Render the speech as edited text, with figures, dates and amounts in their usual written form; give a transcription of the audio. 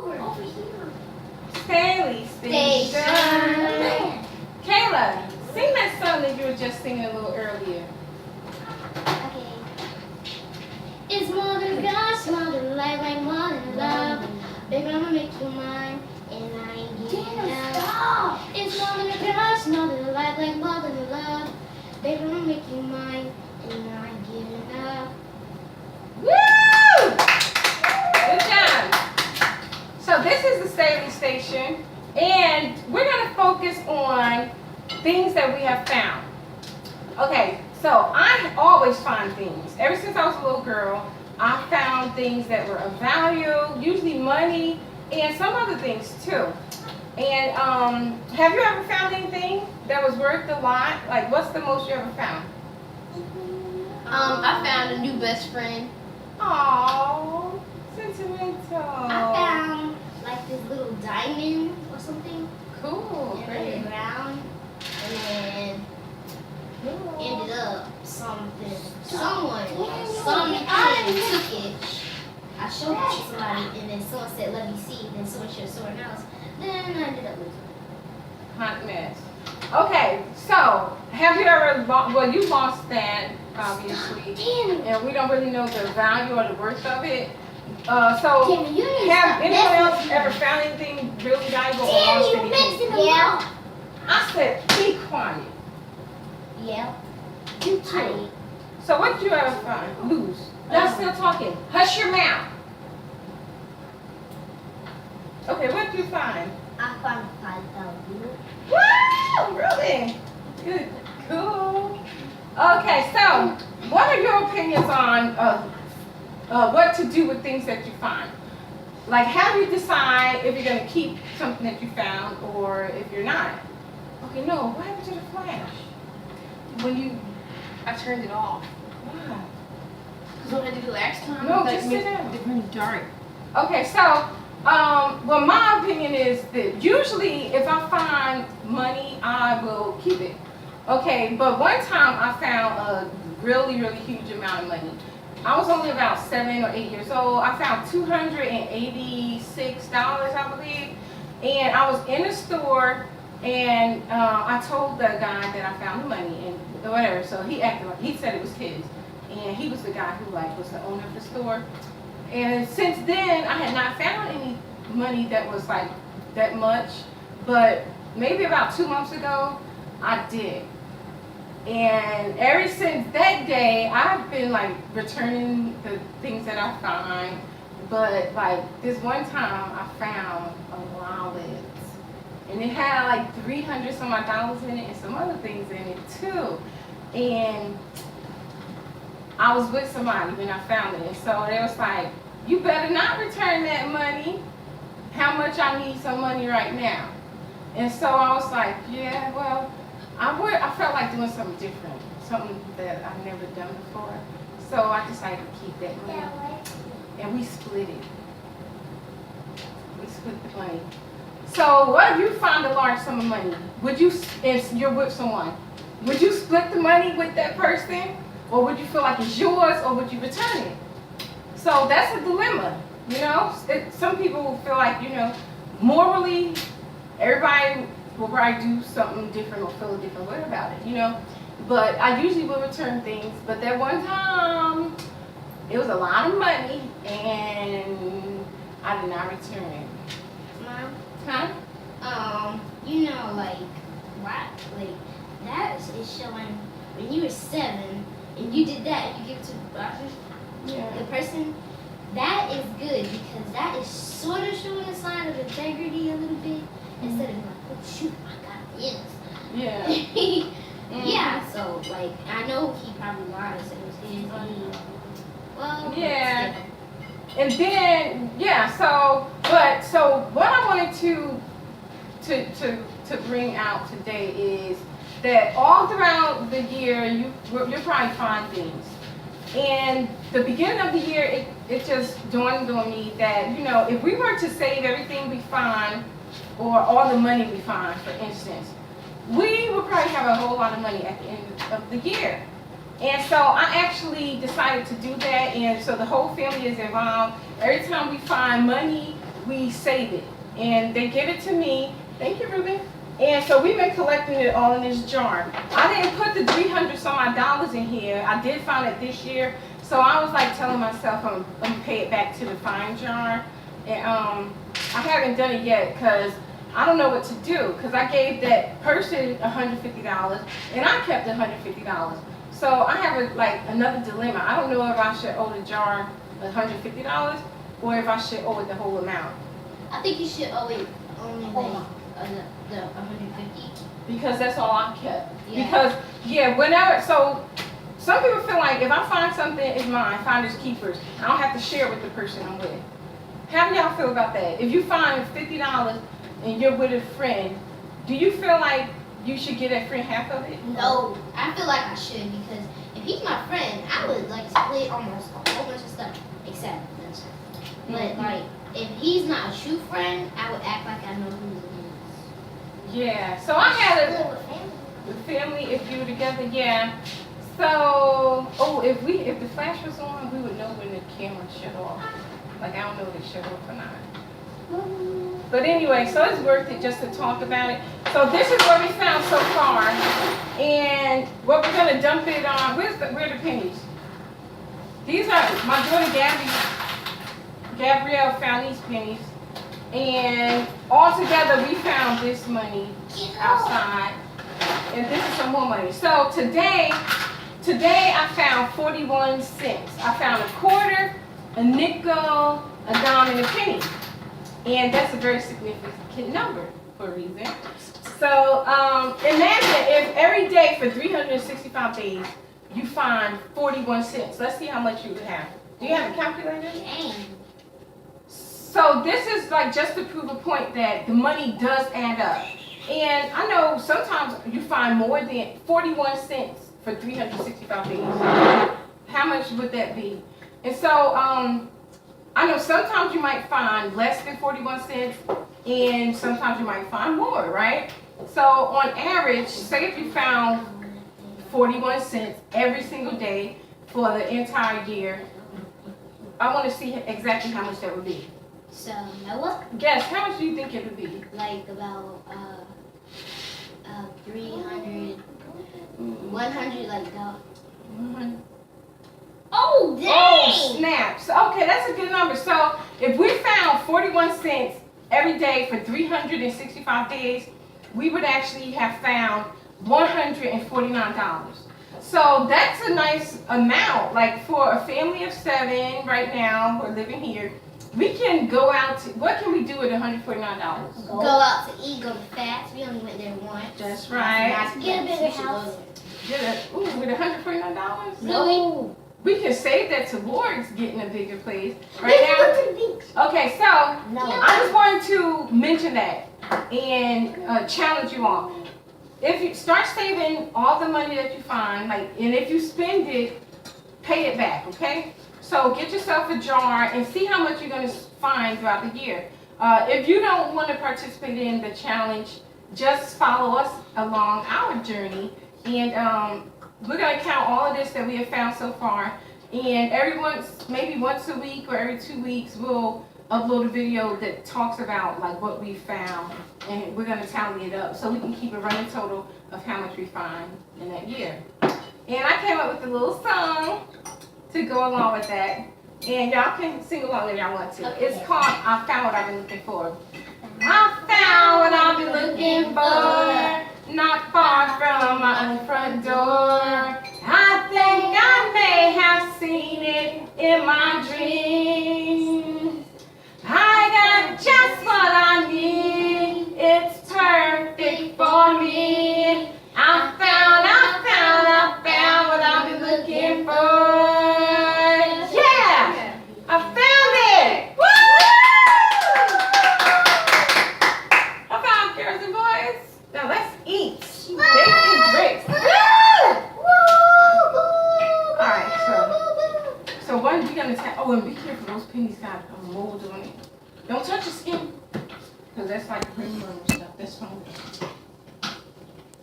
Over here. Staley Station. Kayla, sing that song that you were just singing a little earlier. Okay. It's more than gosh, more than like more than love. Baby, I'ma make you mine, and I ain't getting out. It's more than a crush, more than like more than love. Baby, I'ma make you mine, and I ain't getting out. Woo! Good job. So this is the Staley Station, and we're going to focus on things that we have found. Okay, so I always find things. Ever since I was a little girl, I found things that were of value, usually money, and some other things too. And have you ever found anything that was worth a lot? Like, what's the most you ever found? I found a new best friend. Aww, sentimental. I found like this little diamond or something Cool, in great. the ground, and then Cool. ended up someone took it. I showed it to somebody, and then someone said, "Let me see." Then someone showed someone else. Then I ended up losing. Hot mess. Okay, so have you ever well, you lost that obviously, and we don't really know the value or the worth of it. So Tammy, you need to have stop anyone else messing ever with me. found anything really valuable or Tammy, lost you anything? mixing them up. I said, be quiet. Yeah. You too. So what did you ever find? Lose. Y'all still talking. Hush your mouth. Okay, what did you find? I found 5,000. Wow, really? Good. Cool. Okay, so what are your opinions on what to do with things that you find? Like, how do you decide if you're going to keep something that you found or if you're not? Okay, no, what happened to the flash? I turned it off. Why? Because what I did the last time, No, like, just sit down. it went dark. Okay, so, well, my opinion is that usually if I find money, I will keep it. Okay, but one time I found a really, really huge amount of money. I was only about 7 or 8 years old. I found $286, I believe. And I was in a store, and I told the guy that I found the money and whatever. So he acted like, he said it was his. And he was the guy who like was the owner of the store. And since then, I had not found any money that was like that much. But maybe about 2 months ago, I did. And ever since that day, I've been like returning the things that I find. But like this one time, I found a wallet, and it had like 300 some odd dollars in it and some other things in it too. And I was with somebody when I found it, and so they was like, "You better not return that money. How much I need some money right now?" And so I was like, "Yeah, well." I felt like doing something different, something that I've never done before. So I decided to keep that money. And we split it. We split the money. So what if you find a large sum of money? Would you, if you're with someone, would you split the money with that person? Or would you feel like it's yours, or would you return it? So that's a dilemma, you know? Some people will feel like, you know, morally, everybody will probably do something different or feel a different way about it, you know. But I usually will return things. But that one time, it was a lot of money, and I did not return it. Mom, Huh? you know, like, what? Like, that is showing when you were 7 and you did that, you give it to Yeah. the person. That is good because that is sort of showing a sign of integrity a little bit instead of like, oh shoot, I got this. Yeah. Yeah, so like I know he probably lied and said it was his. Well, Yeah. And then so what I wanted to bring out today is that all throughout the year you'll probably find things. And the beginning of the year it just dawned on me that, you know, if we were to save everything we find, or all the money we find, for instance, we would probably have a whole lot of money at the end of the year. And so I actually decided to do that, and so the whole family is involved. Every time we find money, we save it. And they give it to me. Thank you, Ruben. And so we've been collecting it all in this jar. I didn't put the 300 some odd dollars in here. I did find it this year. So I was like telling myself I'm gonna pay it back to the fine jar. And I haven't done it yet because I don't know what to do. Because I gave that person $150 and I kept $150. So I have another dilemma. I don't know if I should owe the jar $150 or if I should owe it the whole amount. I think you should owe it only the 150. Because that's all I kept. Yeah. Because, yeah, whenever, so some people feel like if I find something, it's mine, finders keepers. I don't have to share it with the person I'm with. How do y'all feel about that? If you find $50 and you're with a friend, do you feel like you should give that friend half of it? No, I feel like I should because if he's my friend, I would like split almost a whole bunch of stuff except this. But like, if he's not a true friend, I would act like I know who he is. Yeah, so I had a family, if you were together, yeah. So, if the flash was on, we would know when the camera shut off. Like, I don't know if it shut off or not. But anyway, so it's worth it just to talk about it. So this is what we found so far. And what we're going to dump it on, where are the pennies? These are, my daughter Gabrielle found these pennies. And all together we found this money outside. And this is some more money. So today I found 41 cents. I found a quarter, a nickel, a dime, and a penny. And that's a very significant number for a reason. So imagine if every day for 365 days you find 41 cents. Let's see how much you would have. Do you have a calculator? Dang. So this is like just to prove a point that the money does add up. And I know sometimes you find more than 41 cents for 365 days. How much would that be? And so I know sometimes you might find less than 41 cents and sometimes you might find more, right? So on average, say if you found 41 cents every single day for the entire year, I want to see exactly how much that would be. So, Noah? Guess, how much do you think it would be? Like about 300, 100, like that. Oh, dang! Oh, snaps. Okay, that's a good number. So if we found 41 cents every day for 365 days, we would actually have found $149. So that's a nice amount. Like for a family of 7 right now, we're living here, we can go out to, what can we do with $149? Go out to eat, go to fast. We only went there once. That's right. Get a bigger house. With $149? No. We can save that towards getting a bigger place. Right now? Okay, so I just wanted to mention that and challenge you all. If you start saving all the money that you find, and if you spend it, pay it back, okay? So get yourself a jar and see how much you're going to find throughout the year. If you don't want to participate in the challenge, just follow us along our journey. And we're going to count all of this that we have found so far. And maybe once a week or every 2 weeks, we'll upload a video that talks about like what we found. And we're going to tally it up so we can keep a running total of how much we find in that year. And I came up with a little song to go along with that. And y'all can sing along if y'all want to. It's called I Found What I've Been Looking For. I found what I've been looking for, not far from my own front door. I think I may have seen it in my dreams. I got just what I need, it's perfect for me. I found what I've been looking for. Yeah! I found it! Woo! I found girls and boys. Now let's eat. Bacon grits. Alright, so what are we gonna tell? Oh, and be careful, those pennies got a mold on it. Don't touch your skin. Because that's like cream and stuff. That's fine.